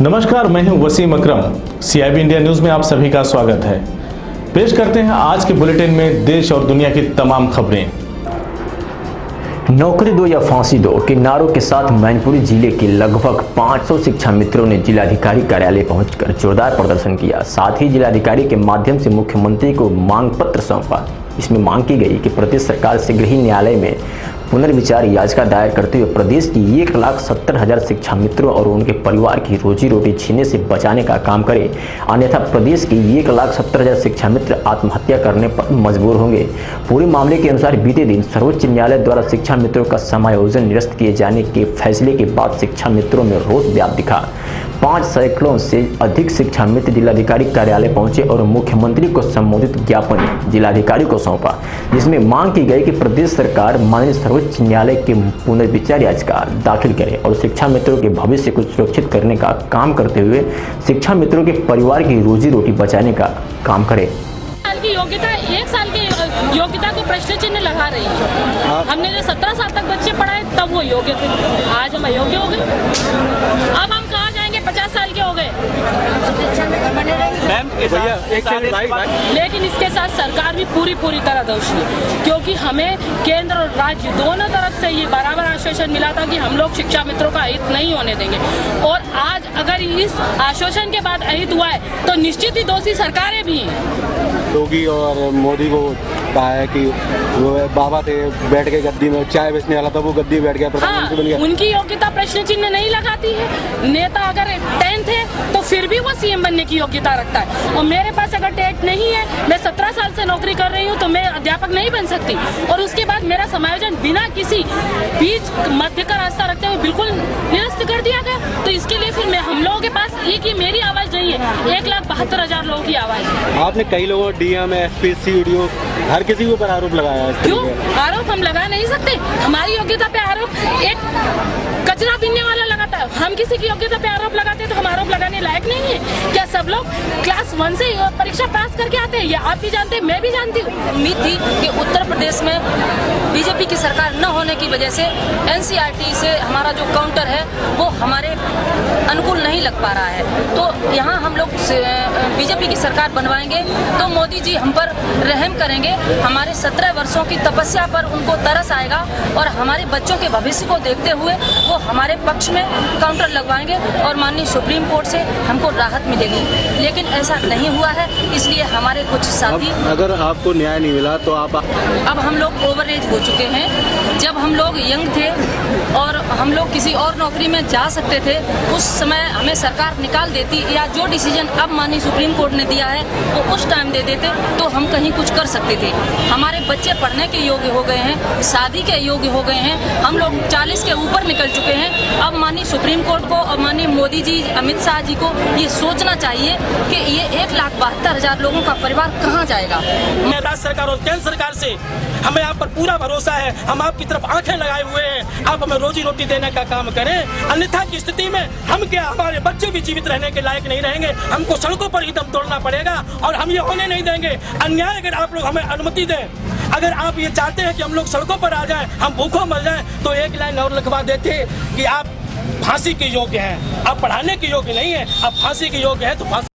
नमस्कार, मैं हूं वसीम अकरम। CIB इंडिया न्यूज में आप सभी का स्वागत है। पेश करते हैं आज के बुलेटिन में देश और दुनिया की तमाम खबरें। नौकरी दो या फांसी दो के नारों के साथ मैनपुरी जिले के लगभग 500 शिक्षा मित्रों ने जिलाधिकारी कार्यालय पहुंचकर जोरदार प्रदर्शन किया। साथ ही जिलाधिकारी के माध्यम से मुख्यमंत्री को मांग पत्र सौंपा। इसमें मांग की गई कि प्रदेश सरकार शीघ्र ही न्यायालय में पुनर्विचार याचिका दायर करते हुए प्रदेश की 1,70,000 शिक्षा मित्रों और उनके परिवार की रोजी रोटी छीनने से बचाने का काम करे, अन्यथा प्रदेश के 1,70,000 शिक्षा मित्र आत्महत्या करने पर मजबूर होंगे। पूरे मामले के अनुसार बीते दिन सर्वोच्च न्यायालय द्वारा शिक्षा मित्रों का समायोजन निरस्त किए जाने के फैसले के बाद शिक्षा मित्रों में रोष व्याप्त दिखा। 5 सैकड़ों से अधिक शिक्षा मित्र जिलाधिकारी कार्यालय पहुंचे और मुख्यमंत्री को संबोधित ज्ञापन जिलाधिकारी को सौंपा, जिसमें मांग की गई कि प्रदेश सरकार माननीय सर्वोच्च न्यायालय के पुनर्विचार याचिका दाखिल करे और शिक्षा मित्रों के भविष्य को सुरक्षित करने का काम करते हुए शिक्षा मित्रों के परिवार की रोजी रोटी बचाने का काम करे। योग्यता 1 साल की योग्यता को प्रश्न चिन्ह लगा रही है। हमने जो 17 साल तक बच्चे पढ़ाए तब वो योग्य थे, आज हम अयोग्य हो गए। अब हम कहाँ जाएंगे? 50 साल के हो गए। लेकिन इसके साथ सरकार भी पूरी तरह दोषी है, क्योंकि हमें केंद्र और राज्य दोनों तरफ से ये बराबर आश्वासन मिला था कि हम लोग शिक्षा मित्रों का अहित नहीं होने देंगे। और आज अगर इस आश्वासन के बाद अहित हुआ है तो निश्चित ही दोषी सरकारें भी हैं। योगी और मोदी को कहा है कि वो बाबा थे, बैठ के गद्दी में चाय बेचने वाला था, वो गद्दी बैठ गया, प्रधानमंत्री बन गया। उनकी योग्यता प्रश्न चिन्ह नहीं लगाती है। नेता अगर 10th है तो फिर भी वो CM बनने की योग्यता रखता है, और मेरे पास अगर 10th नहीं है, मैं 17 साल से नौकरी कर रही हूँ तो मैं अध्यापक नहीं बन सकती। और उसके बाद मेरा समायोजन बिना किसी बीच मध्य का रास्ता रखते हुए बिल्कुल निरस्त कर दिया गया। तो इसके लिए फिर हम लोगों के पास एक ही मेरी आवाज नहीं है, 1,72,000 लोगों की आवाज है। आपने कई लोगों DM, SP, CDO हर किसी के ऊपर आरोप लगाया है। क्यों आरोप हम लगा नहीं सकते? हमारी योग्यता पे आरोप एक कचरा बीनने वाला लगाता है, हम किसी की योग्यता पे आरोप लगाते हैं तो हम आरोप लगाने लायक नहीं है क्या? सब लोग क्लास 1 से परीक्षा पास करके आते हैं, ये आप भी जानते हैं, मैं भी जानती हूँ। उम्मीद थी कि उत्तर प्रदेश में बीजेपी की सरकार न होने की वजह से NCERT से हमारा जो काउंटर है वो हमारे अनुकूल नहीं लग पा रहा है, तो यहाँ हम लोग बीजेपी की सरकार बनवाएंगे तो मोदी जी हम पर रहम करेंगे। हमारे 17 वर्षों की तपस्या पर उनको तरस आएगा और हमारे बच्चों के भविष्य को देखते हुए वो हमारे पक्ष में काउंटर लगवाएंगे और माननीय सुप्रीम कोर्ट से हमको राहत मिलेगी। लेकिन ऐसा नहीं हुआ है, इसलिए हमारे कुछ साथी अगर आपको न्याय नहीं मिला तो आप अब हम लोग ओवर एज हो चुके हैं। जब हम लोग यंग थे और हम लोग किसी और नौकरी में जा सकते थे, उस समय हमें सरकार निकाल देती, या जो डिसीजन अब माननीय सुप्रीम कोर्ट ने दिया है वो उस टाइम दे देते तो हम कहीं कुछ कर सकते थे। हमारे बच्चे पढ़ने के योग्य हो गए हैं, शादी के योग्य हो गए हैं, हम लोग 40 के ऊपर निकल चुके हैं। अब माननीय सुप्रीम कोर्ट को और माननीय मोदी जी, अमित शाह जी को ये सोचना चाहिए कि ये 1,72,000 लोगों का परिवार कहाँ जाएगा। राज्य सरकार और केंद्र सरकार से हमें आप पर पूरा भरोसा है, हम आपकी तरफ आंखें लगाए हुए हैं। आप हमें रोजी रोटी देने का काम करें, अन्यथा की स्थिति में हम क्या, हमारे बच्चे भी जीवित रहने के लायक नहीं रहेंगे। हमको सड़कों पर ही दम तोड़ना पड़ेगा और हम ये होने नहीं देंगे। अन्याय अगर आप लोग हमें अनुमति दें, अगर आप ये चाहते हैं कि हम लोग सड़कों पर आ जाएं, हम भूखों मर जाएं, तो एक लाइन और लिखवा देते कि आप फांसी के योग्य हैं। आप पढ़ाने के योग्य नहीं है, आप फांसी के योग्य हैं तो फांसी